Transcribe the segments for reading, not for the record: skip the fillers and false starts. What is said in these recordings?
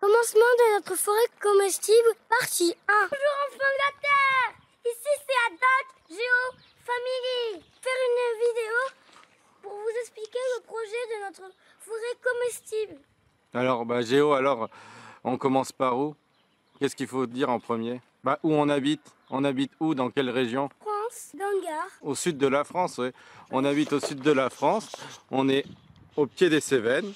Commencement de notre forêt comestible, partie 1. Bonjour enfants de la Terre. Ici c'est Adak, Géo, Family. Faire une vidéo pour vous expliquer le projet de notre forêt comestible. Alors, Géo, on commence par où? Qu'est-ce qu'il faut dire en premier? Où on habite? On habite où? Dans quelle région? France, dans le Gard. Au sud de la France, oui. On habite au sud de la France. On est au pied des Cévennes,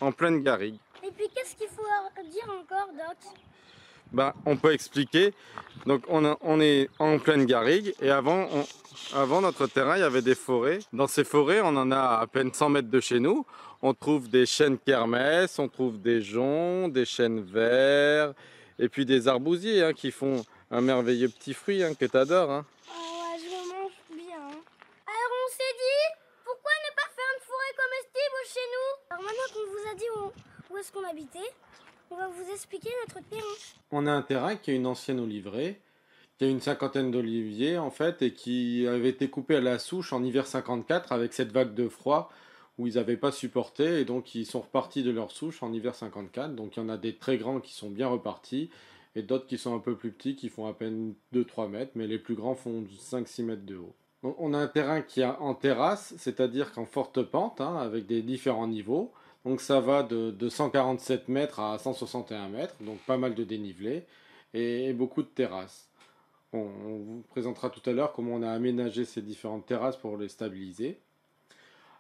en pleine garrigue. Et puis qu'est-ce qu'il faut dire encore, Doc? On peut expliquer. Donc on est en pleine garrigue et avant notre terrain il y avait des forêts. Dans ces forêts on en a à peine 100 mètres de chez nous. On trouve des chênes kermès, on trouve des joncs, des chênes verts et puis des arbousiers qui font un merveilleux petit fruit que tu adores. Ah ouais, je le mange bien. Alors on s'est dit, pourquoi ne pas faire une forêt comestible chez nous? Alors maintenant qu'on vous a dit où est-ce qu'on habitait, on va vous expliquer notre terrain. On a un terrain qui est une ancienne oliveraie, qui a une cinquantaine d'oliviers en fait, et qui avait été coupé à la souche en hiver 54 avec cette vague de froid où ils n'avaient pas supporté, et donc ils sont repartis de leur souche en hiver 54. Donc il y en a des très grands qui sont bien repartis, et d'autres qui sont un peu plus petits, qui font à peine 2-3 mètres, mais les plus grands font 5-6 mètres de haut. Donc, on a un terrain qui est en terrasse, c'est-à-dire qu'en forte pente, avec des différents niveaux. Donc ça va de 147 mètres à 161 mètres, donc pas mal de dénivelé et beaucoup de terrasses. On vous présentera tout à l'heure comment on a aménagé ces différentes terrasses pour les stabiliser.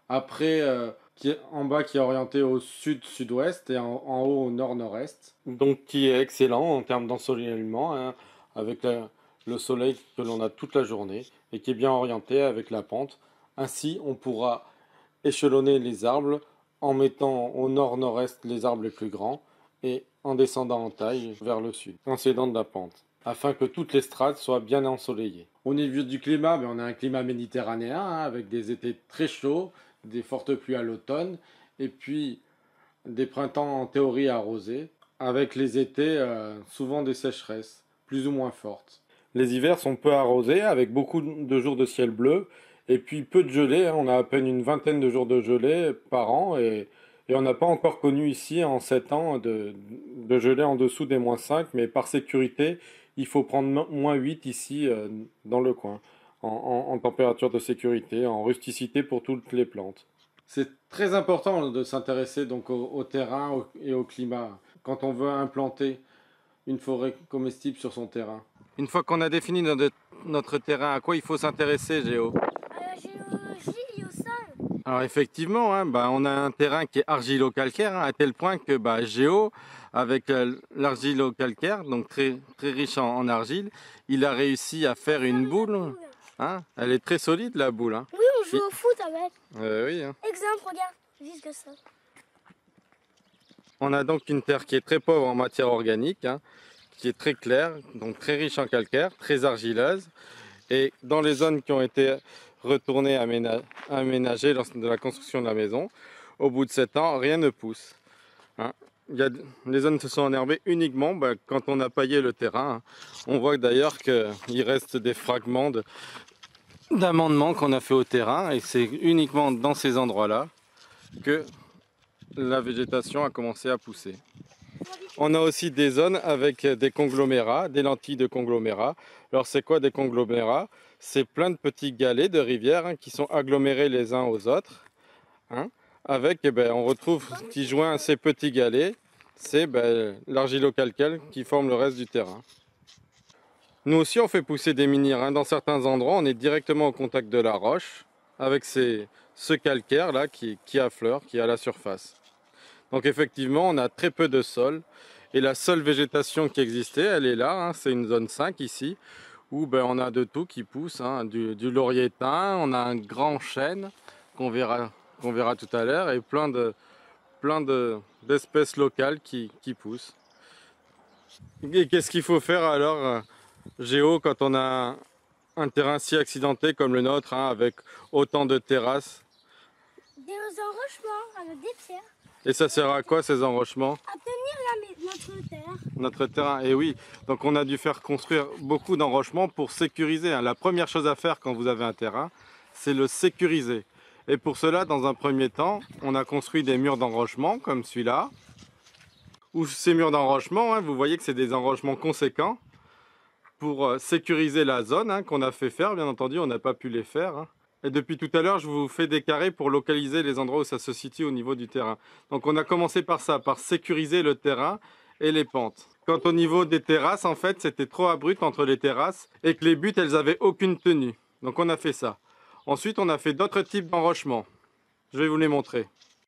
Après, en bas qui est orienté au sud-sud-ouest et en haut au nord-nord-est. Donc qui est excellent en termes d'ensoleillement, avec le soleil que l'on a toute la journée et qui est bien orienté avec la pente. Ainsi, on pourra échelonner les arbres en mettant au nord-nord-est les arbres les plus grands et en descendant en taille vers le sud, en s'aidant de la pente, afin que toutes les strates soient bien ensoleillées. Au niveau du climat, on a un climat méditerranéen avec des étés très chauds, des fortes pluies à l'automne et puis des printemps en théorie arrosés, avec les étés souvent des sécheresses, plus ou moins fortes. Les hivers sont peu arrosés avec beaucoup de jours de ciel bleu. Et puis peu de gelée, on a à peine une vingtaine de jours de gelée par an et on n'a pas encore connu ici en 7 ans de gelée en dessous des -5, mais par sécurité, il faut prendre -8 ici dans le coin, en température de sécurité, en rusticité pour toutes les plantes. C'est très important de s'intéresser donc au terrain et au climat quand on veut implanter une forêt comestible sur son terrain. Une fois qu'on a défini notre terrain, à quoi il faut s'intéresser, Géo? Géologie au sol. Alors effectivement, on a un terrain qui est argilo-calcaire, à tel point que Géo, avec l'argilo-calcaire, donc très, très riche en argile, il a réussi à faire une boule. Elle est très solide la boule. Oui, on joue au foot avec. Oui. Exemple, regarde, juste que ça. On a donc une terre qui est très pauvre en matière organique, qui est très claire, donc très riche en calcaire, très argileuse. Et dans les zones qui ont été retournées, aménagées lors de la construction de la maison, au bout de 7 ans, rien ne pousse. Les zones se sont enherbées uniquement quand on a paillé le terrain. On voit d'ailleurs qu'il reste des fragments d'amendements qu'on a fait au terrain, et c'est uniquement dans ces endroits-là que la végétation a commencé à pousser. On a aussi des zones avec des conglomérats, des lentilles de conglomérats. Alors c'est quoi des conglomérats? C'est plein de petits galets de rivières qui sont agglomérés les uns aux autres. Avec, on retrouve qui joint ces petits galets, c'est l'argilo-calcaire qui forme le reste du terrain. Nous aussi on fait pousser des menhirs. Dans certains endroits on est directement au contact de la roche avec ce calcaire là qui affleure, qui est à la surface. Donc effectivement, on a très peu de sol et la seule végétation qui existait, elle est là, c'est une zone 5 ici, où on a de tout qui pousse, du laurier thym, on a un grand chêne qu'on verra tout à l'heure et plein d'espèces locales qui poussent. Et qu'est-ce qu'il faut faire alors, Géo, quand on a un terrain si accidenté comme le nôtre, avec autant de terrasses? Des enrochements avec des pierres. Et ça sert à quoi ces enrochements? À tenir notre terre. Notre terrain, et oui. Donc on a dû faire construire beaucoup d'enrochements pour sécuriser. La première chose à faire quand vous avez un terrain, c'est le sécuriser. Et pour cela, dans un premier temps, on a construit des murs d'enrochement comme celui-là, ou ces murs d'enrochement, hein, vous voyez que c'est des enrochements conséquents pour sécuriser la zone, hein, qu'on a fait faire. Bien entendu, on n'a pas pu les faire, hein. Et depuis tout à l'heure, je vous fais des carrés pour localiser les endroits où ça se situe au niveau du terrain. Donc on a commencé par ça, par sécuriser le terrain et les pentes. Quant au niveau des terrasses, en fait, c'était trop abrupt entre les terrasses et que les buttes, elles avaient aucune tenue. Donc on a fait ça. Ensuite, on a fait d'autres types d'enrochements. Je vais vous les montrer.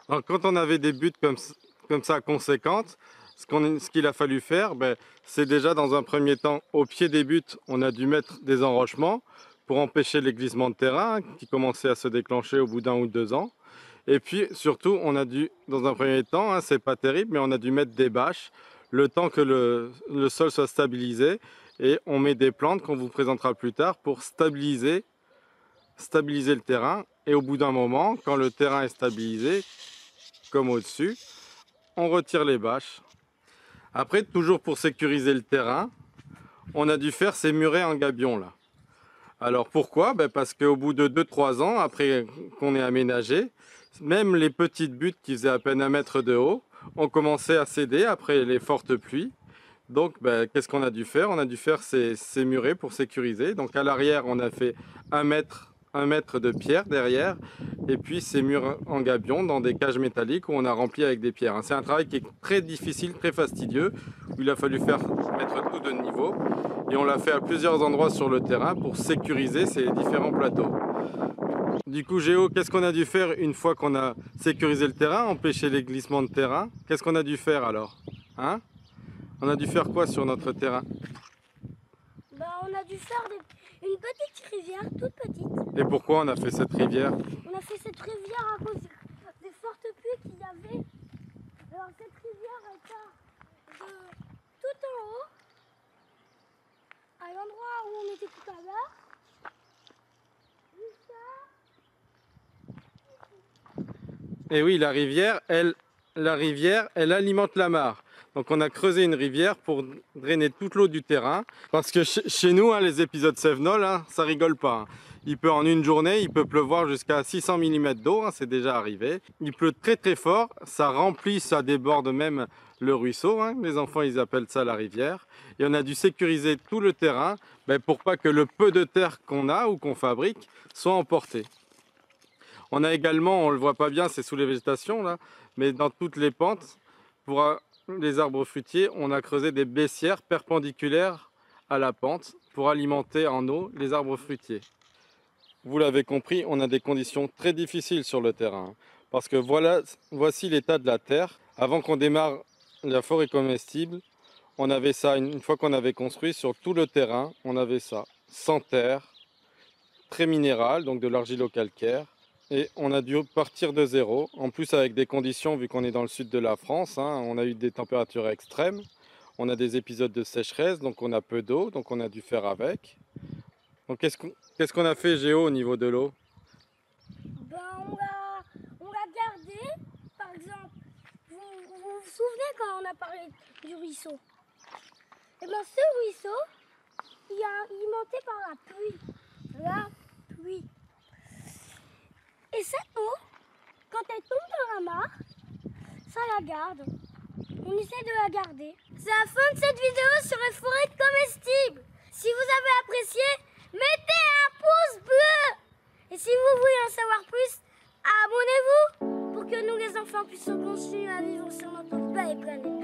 Alors, quand on avait des buttes comme ça conséquentes, ce qu'il a fallu faire, c'est déjà dans un premier temps, au pied des buttes, on a dû mettre des enrochements pour empêcher les glissements de terrain qui commençaient à se déclencher au bout d'1 ou 2 ans. Et puis surtout, on a dû, dans un premier temps, hein, c'est pas terrible, mais on a dû mettre des bâches le temps que le sol soit stabilisé. Et on met des plantes qu'on vous présentera plus tard pour stabiliser le terrain. Et au bout d'un moment, quand le terrain est stabilisé, comme au-dessus, on retire les bâches. Après, toujours pour sécuriser le terrain, on a dû faire ces murets en gabion là. Alors pourquoi? Parce qu'au bout de 2-3 ans, après qu'on ait aménagé, même les petites buttes qui faisaient à peine 1 mètre de haut ont commencé à céder après les fortes pluies. Donc qu'est-ce qu'on a dû faire? On a dû faire ces murets pour sécuriser. Donc à l'arrière, on a fait 1 mètre de pierre derrière, et puis ces murs en gabion dans des cages métalliques où on a rempli avec des pierres. C'est un travail qui est très difficile, très fastidieux, où il a fallu mettre tout de niveau. Et on l'a fait à plusieurs endroits sur le terrain pour sécuriser ces différents plateaux. Du coup, Géo, qu'est-ce qu'on a dû faire une fois qu'on a sécurisé le terrain, empêché les glissements de terrain? Qu'est-ce qu'on a dû faire alors, hein? On a dû faire quoi sur notre terrain? On a dû faire une petite rivière, toute petite. Et pourquoi on a fait cette rivière? On a fait cette rivière à cause des fortes pluies qu'il y avait. Alors cette rivière est tout en haut, à l'endroit où on était tout à l'heure. Et oui, la rivière, elle alimente la mare. Donc on a creusé une rivière pour drainer toute l'eau du terrain. Parce que chez nous, hein, les épisodes Cévenol, hein, ça rigole pas, hein. Il peut en une journée, il peut pleuvoir jusqu'à 600 mm d'eau, hein, c'est déjà arrivé. Il pleut très très fort, ça remplit, ça déborde même le ruisseau, hein. Les enfants ils appellent ça la rivière. Et on a dû sécuriser tout le terrain pour pas que le peu de terre qu'on a ou qu'on fabrique soit emporté. On a également, on le voit pas bien, c'est sous les végétations là, mais dans toutes les pentes, pour les arbres fruitiers, on a creusé des baissières perpendiculaires à la pente pour alimenter en eau les arbres fruitiers. Vous l'avez compris, on a des conditions très difficiles sur le terrain, parce que voici l'état de la terre. Avant qu'on démarre la forêt comestible, on avait ça, une fois qu'on avait construit sur tout le terrain, on avait ça, sans terre, très minéral, donc de l'argilo-calcaire. Et on a dû partir de zéro, en plus avec des conditions, vu qu'on est dans le sud de la France, hein, on a eu des températures extrêmes, on a des épisodes de sécheresse, donc on a peu d'eau, donc on a dû faire avec. Donc qu'est-ce qu'on a fait, Géo, au niveau de l'eau? On l'a gardé, par exemple, vous vous souvenez quand on a parlé du ruisseau? Et ce ruisseau, il est alimenté par la pluie. La pluie. Et cette eau, quand elle tombe dans la mare, ça la garde. On essaie de la garder. C'est la fin de cette vidéo sur les forêts comestibles. Si vous avez apprécié, mettez un pouce bleu. Et si vous voulez en savoir plus, abonnez-vous pour que nous les enfants puissions continuer à vivre sur notre belle planète.